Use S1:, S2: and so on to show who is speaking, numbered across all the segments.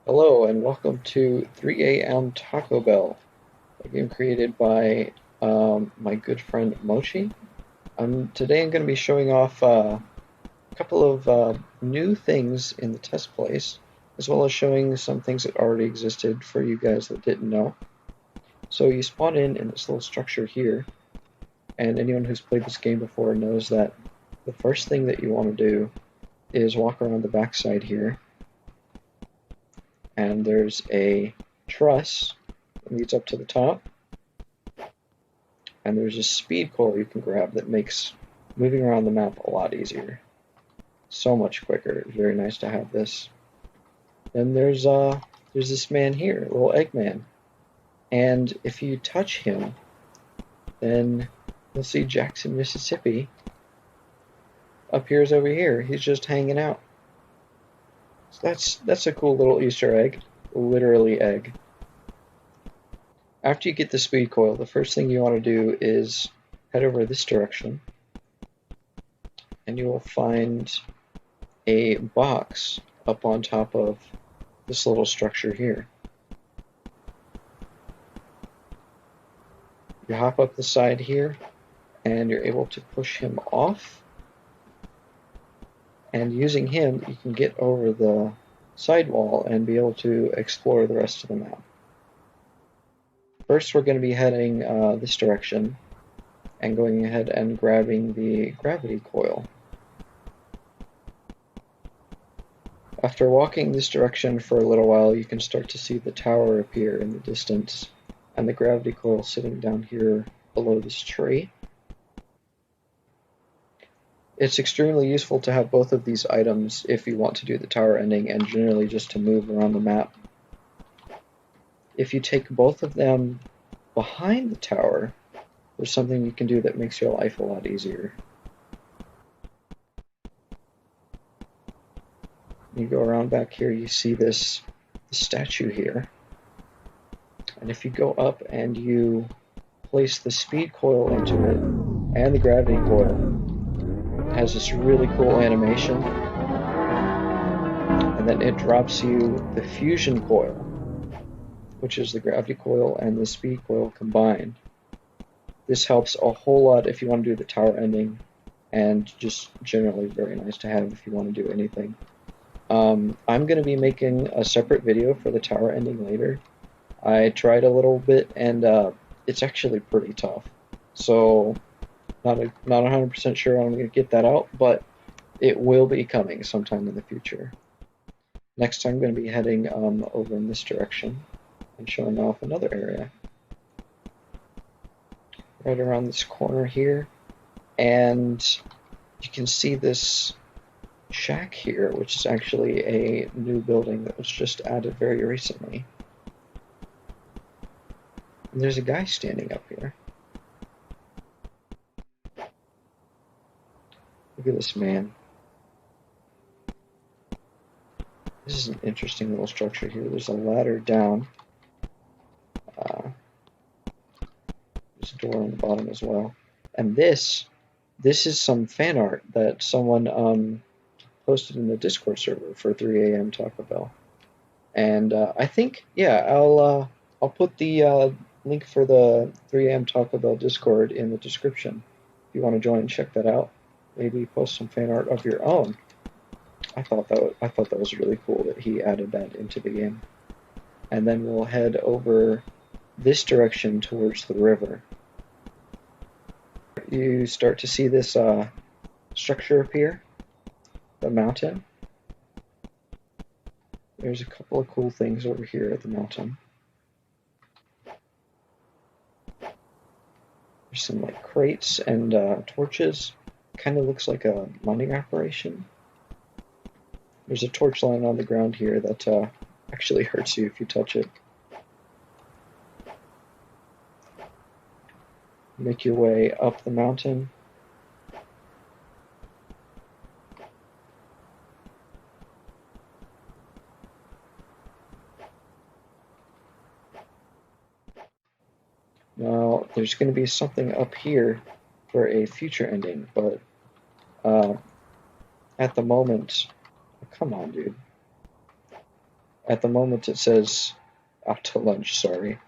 S1: Hello and welcome to 3 a.m. Taco Bell, a game created by my good friend Mochi. Today I'm going to be showing off a couple of new things in the test place, as well as showing some things that already existed for you guys that didn't know. So you spawn in this little structure here, and anyone who's played this game before knows that the first thing that you want to do is walk around the backside here, and there's a truss that leads up to the top, and there's a speed coil you can grab that makes moving around the map a lot easier. So much quicker. It's very nice to have this. Then there's this man here, little Eggman. And if you touch him, then you'll see Jackson, Mississippi appears over here. He's just hanging out. So that's a cool little Easter egg. Literally egg. After you get the speed coil, the first thing you want to do is head over this direction, and you will find a box up on top of this little structure here. You hop up the side here, and you're able to push him off, and using him you can get over the sidewall and be able to explore the rest of the map. First we're going to be heading this direction and going ahead and grabbing the gravity coil. After walking this direction for a little while, you can start to see the tower appear in the distance and the gravity coil sitting down here below this tree. It's extremely useful to have both of these items if you want to do the tower ending and generally just to move around the map. If you take both of them behind the tower, there's something you can do that makes your life a lot easier. You go around back here, you see this statue here. And if you go up and you place the speed coil into it and the gravity coil, it has this really cool animation. And then it drops you the fusion coil, which is the gravity coil and the speed coil combined. This helps a whole lot if you want to do the tower ending, and just generally very nice to have if you want to do anything. I'm going to be making a separate video for the tower ending later. I tried a little bit, and it's actually pretty tough. So, not 100% sure I'm going to get that out, but it will be coming sometime in the future. Next, I'm going to be heading over in this direction and showing off another area. Right around this corner here, and you can see this shack here, which is actually a new building that was just added very recently. And there's a guy standing up here. Look at this man. This is an interesting little structure here. There's a ladder down. There's a door on the bottom as well. And this is some fan art that someone posted in the Discord server for 3 a.m. Taco Bell. And I think, yeah, I'll put the link for the 3 a.m. Taco Bell Discord in the description. If you want to join, check that out. Maybe post some fan art of your own. I thought that was really cool that he added that into the game. And then we'll head over this direction towards the river. You start to see this structure appear, the mountain. There's a couple of cool things over here at the mountain. There's some like crates and torches. Kind of looks like a mining operation. There's a torch line on the ground here that actually hurts you if you touch it. Make your way up the mountain. Now, there's going to be something up here for a future ending, but at the moment, come on, dude. At the moment it says out to lunch, sorry.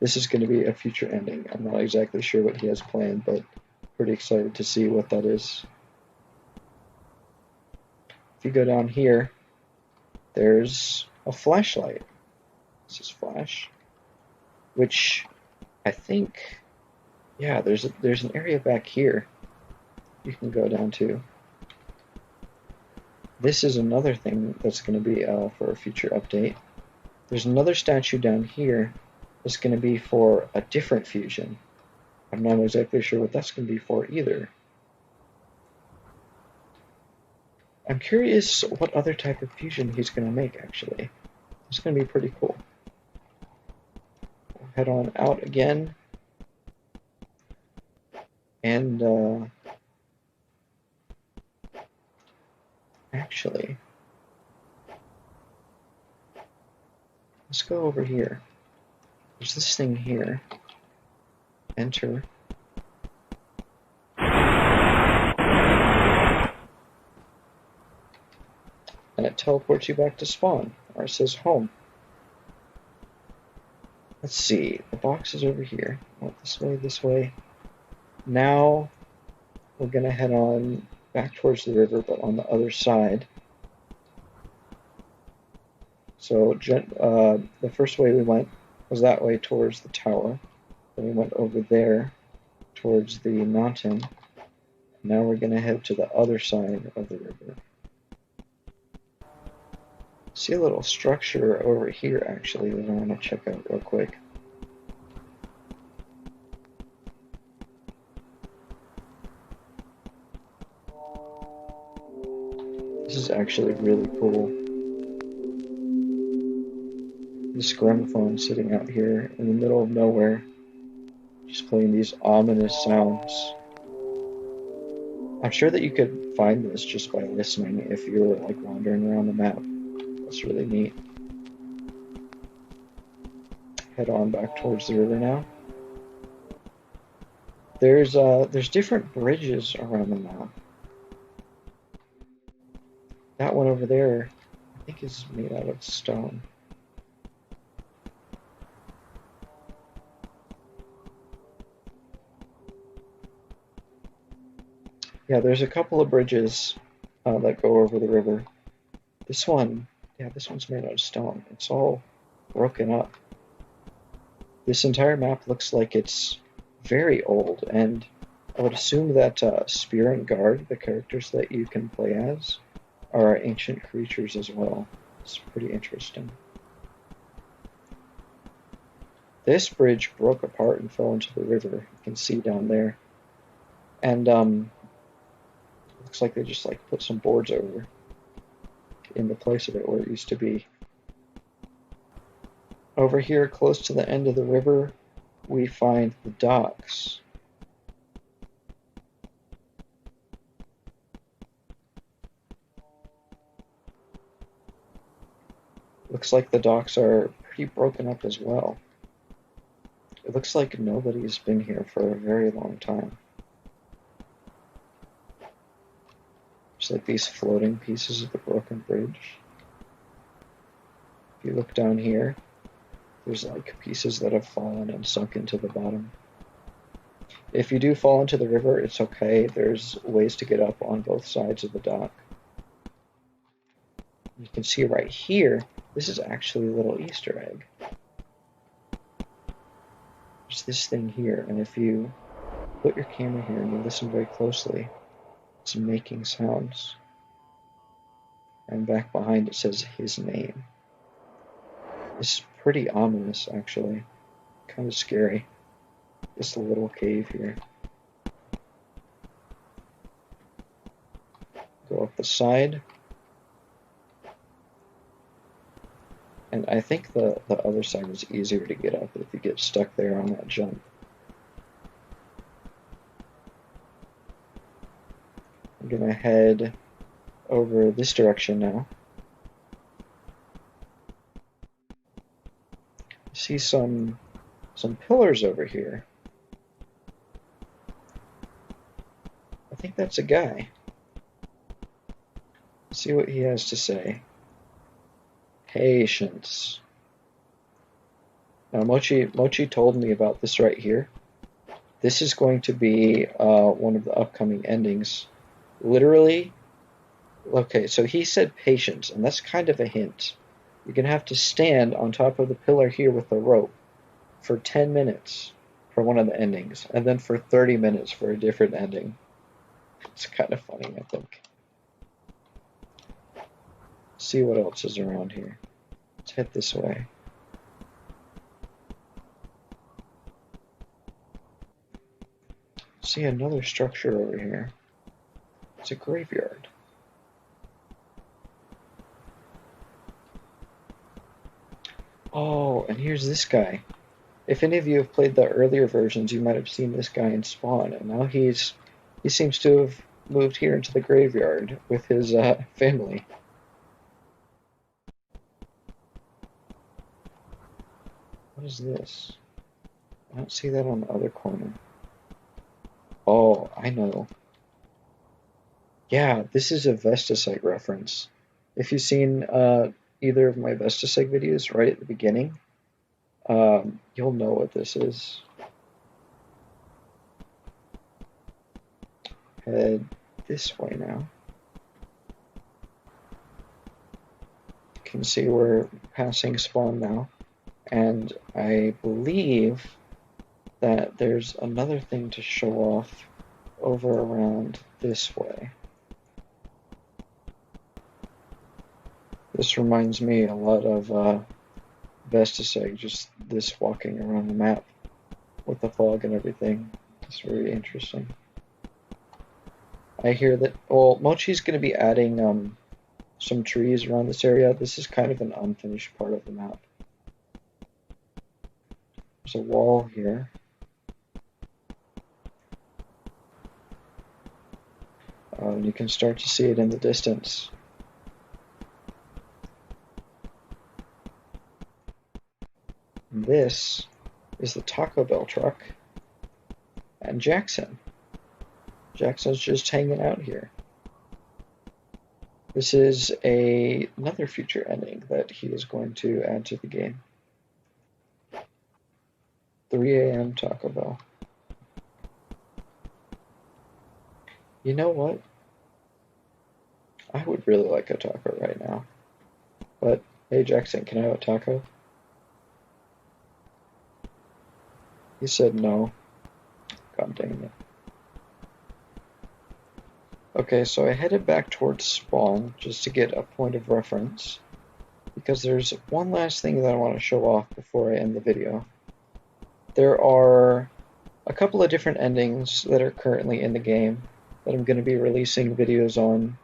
S1: This is going to be a future ending. I'm not exactly sure what he has planned, but pretty excited to see what that is. If you go down here, there's a flashlight. This is flash, which I think, yeah, there's an area back here you can go down to. This is another thing that's going to be for a future update. There's another statue down here that's going to be for a different fusion. I'm not exactly sure what that's going to be for either. I'm curious what other type of fusion he's going to make, actually. It's going to be pretty cool. We'll head on out again. And, actually, let's go over here. There's this thing here. Enter. And it teleports you back to spawn, or it says home. Let's see, the box is over here. Oh, this way. Now we're gonna head on back towards the river, but on the other side. So the first way we went was that way towards the tower. Then we went over there towards the mountain. Now we're gonna head to the other side of the river. See a little structure over here actually that I want to check out real quick. This is actually really cool. This gramophone sitting out here in the middle of nowhere, just playing these ominous sounds. I'm sure that you could find this just by listening if you were like wandering around the map. That's really neat. Head on back towards the river now. There's different bridges around the map. That one over there, I think, is made out of stone. Yeah, there's a couple of bridges that go over the river. This one, yeah, this one's made out of stone. It's all broken up. This entire map looks like it's very old, and I would assume that Spear and Guard, the characters that you can play as, are ancient creatures as well. It's pretty interesting. This bridge broke apart and fell into the river. You can see down there. And looks like they just like put some boards over in the place of it where it used to be. Over here, close to the end of the river, we find the docks. Looks like the docks are pretty broken up as well. It looks like nobody's been here for a very long time. Just like these floating pieces of the broken bridge. If you look down here, there's like pieces that have fallen and sunk into the bottom. If you do fall into the river, it's okay. There's ways to get up on both sides of the dock. You can see right here, this is actually a little Easter egg. There's this thing here, and if you put your camera here and you listen very closely, it's making sounds. And back behind it says his name. This is pretty ominous, actually. Kind of scary. Just a little cave here. Go up the side. And I think the other side is easier to get up if you get stuck there on that jump. I'm gonna head over this direction now. See some pillars over here. I think that's a guy. Let's see what he has to say. Patience. Now Mochi told me about this right here. This is going to be one of the upcoming endings. Literally, okay, so he said patience, and that's kind of a hint. You're gonna have to stand on top of the pillar here with a rope for 10 minutes for one of the endings, and then for 30 minutes for a different ending. It's kind of funny, I think. See what else is around here. Let's head this way. See another structure over here. It's a graveyard. Oh, and here's this guy. If any of you have played the earlier versions, you might have seen this guy in Spawn, and now he seems to have moved here into the graveyard with his family. What is this? I don't see that on the other corner. Oh, I know. Yeah, this is a Vestasite reference. If you've seen either of my Vestasite videos right at the beginning, you'll know what this is. Head this way now. You can see we're passing Spawn now, and I believe that there's another thing to show off over around this way. This reminds me a lot of Vestaseg, just this walking around the map with the fog and everything. It's very interesting. I hear that, well, Mochi's going to be adding some trees around this area. This is kind of an unfinished part of the map. There's a wall here. And you can start to see it in the distance. And this is the Taco Bell truck and Jackson. Jackson's just hanging out here. This is another future ending that he is going to add to the game. 3 a.m. Taco Bell. You know what? I would really like a taco right now. But, hey Jackson, can I have a taco? He said no. God dang it. Okay, so I headed back towards spawn just to get a point of reference, because there's one last thing that I want to show off before I end the video. There are a couple of different endings that are currently in the game that I'm going to be releasing videos on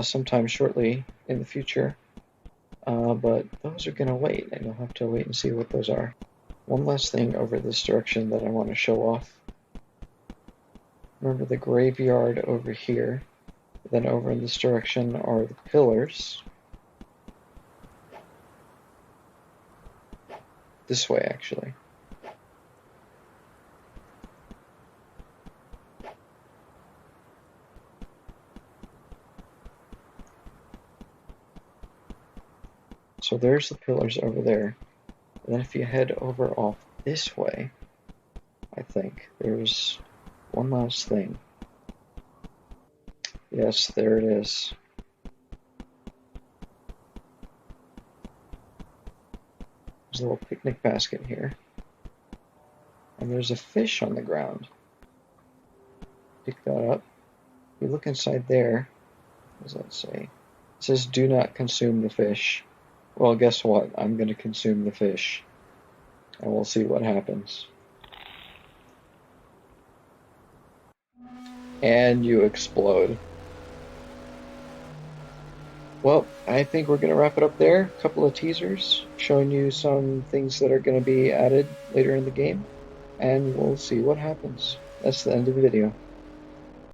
S1: sometime shortly in the future, but those are going to wait, and you'll have to wait and see what those are. One last thing over this direction that I want to show off. Remember the graveyard over here, then over in this direction are the pillars. This way, actually. So there's the pillars over there. And then if you head over off this way, I think there's one last thing. Yes, there it is. There's a little picnic basket here. And there's a fish on the ground. Pick that up. If you look inside there, what does that say? It says, do not consume the fish. Well, guess what? I'm going to consume the fish. And we'll see what happens. And you explode. Well, I think we're going to wrap it up there. A couple of teasers showing you some things that are going to be added later in the game. And we'll see what happens. That's the end of the video.